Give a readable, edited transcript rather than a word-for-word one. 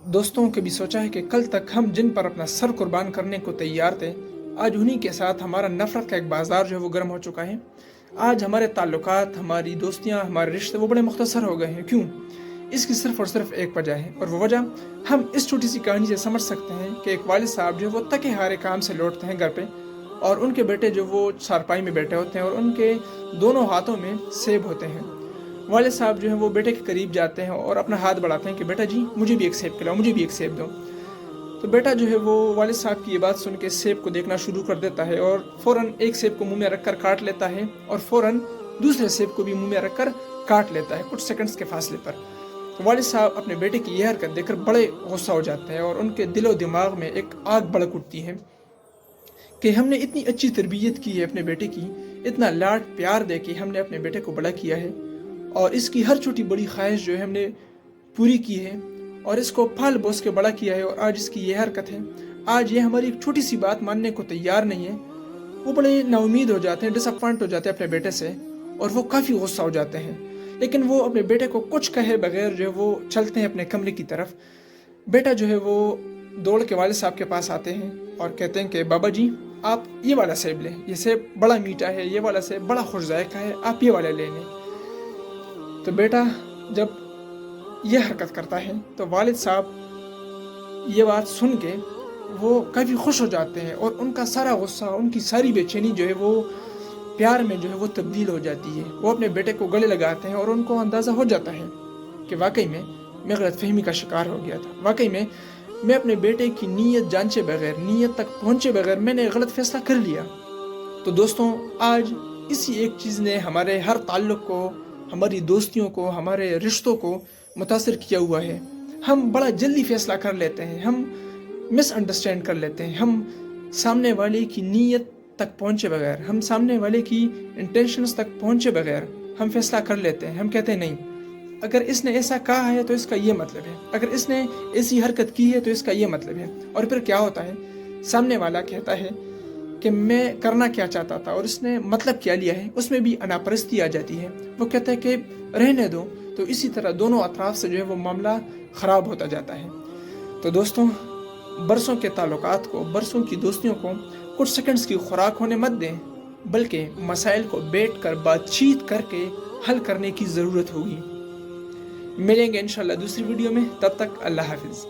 दोस्तों, कभी सोचा है कि कल तक हम जिन पर अपना सर कुर्बान करने को तैयार थे, आज उन्हीं के साथ हमारा नफ़रत का एक बाज़ार जो है वो गर्म हो चुका है। आज हमारे ताल्लुकात, हमारी दोस्तियाँ, हमारे रिश्ते वो बड़े मुख्तसर हो गए हैं। क्यों? इसकी सिर्फ़ और सिर्फ़ एक वजह है, और वो वजह हम इस छोटी सी कहानी से समझ सकते हैं कि एक वालिद साहब जो है वो थके हारे काम से लौटते हैं घर पे, और उनके बेटे जो वो चारपाई में बैठे होते हैं और उनके दोनों हाथों में सेब होते हैं। वालिद साहब जो हैं वो बेटे के करीब जाते हैं और अपना हाथ बढ़ाते हैं कि बेटा जी, मुझे भी एक सेब खिलाओ, मुझे भी एक सेब दो। तो बेटा जो है वो वालिद साहब की ये बात सुन के सेब को देखना शुरू कर देता है और फ़ौरन एक सेब को मुंह में रखकर काट लेता है और फ़ौरन दूसरे सेब को भी मुंह में रखकर काट लेता है कुछ सेकंड्स के फासले पर। तो वालिद साहब अपने बेटे की यह हरकत देखकर बड़े गुस्सा हो जाते हैं और उनके दिलो दिमाग में एक आग भड़क उठती है कि हमने इतनी अच्छी तरबियत की है अपने बेटे की, इतना लाड प्यार दे के हमने अपने बेटे को बड़ा किया है, और इसकी हर छोटी बड़ी ख्वाहिश जो है हमने पूरी की है और इसको पाल पोस के बड़ा किया है, और आज इसकी ये हरकत है, आज ये हमारी एक छोटी सी बात मानने को तैयार नहीं है। वो बड़े नाउमीद हो जाते हैं, डिसअपॉइंट हो जाते हैं अपने बेटे से, और वो काफ़ी गुस्सा हो जाते हैं। लेकिन वो अपने बेटे को कुछ कहे बगैर जो है वो चलते हैं अपने कमरे की तरफ। बेटा जो है वो दौड़ के वालिद साहब के पास आते हैं और कहते हैं कि बाबा जी, आप ये वाला सेब लें, ये सेब बड़ा मीठा है, ये वाला सेब बड़ा खुश जायका है, आप ये वाला ले लें। तो बेटा जब यह हरकत करता है तो वालिद साहब ये बात सुन के वो काफ़ी खुश हो जाते हैं और उनका सारा गुस्सा, उनकी सारी बेचैनी जो है वो प्यार में जो है वो तब्दील हो जाती है। वो अपने बेटे को गले लगाते हैं और उनको अंदाज़ा हो जाता है कि वाकई में मैं गलतफहमी का शिकार हो गया था, वाकई में मैं अपने बेटे की नीयत जांचे बगैर, नीयत तक पहुँचे बगैर मैंने गलत फैसला कर लिया। तो दोस्तों, आज इसी एक चीज़ ने हमारे हर ताल्लुक़ को, हमारी दोस्तियों को, हमारे रिश्तों को मुतासिर किया हुआ है। हम बड़ा जल्दी फ़ैसला कर लेते हैं, हम मिसअंडरस्टैंड कर लेते हैं, हम सामने वाले की नीयत तक पहुँचे बगैर, हम सामने वाले की इंटेंशंस तक पहुँचे बगैर हम फ़ैसला कर लेते हैं। हम कहते हैं नहीं, अगर इसने ऐसा कहा है तो इसका ये मतलब है, अगर इसने ऐसी हरकत की है तो इसका ये मतलब है। और फिर क्या होता है, सामने वाला कहता है कि मैं करना क्या चाहता था और इसने मतलब क्या लिया है, उसमें भी अनापरस्ती आ जाती है। वो कहता है कि रहने दो। तो इसी तरह दोनों अतराफ से जो है वो मामला ख़राब होता जाता है। तो दोस्तों, बरसों के ताल्लुकात को, बरसों की दोस्तियों को कुछ सेकंड्स की खुराक होने मत दें, बल्कि मसाइल को बैठ कर बातचीत करके हल करने की ज़रूरत होगी। मिलेंगे इंशाल्लाह दूसरी वीडियो में, तब तक अल्लाह हाफिज़।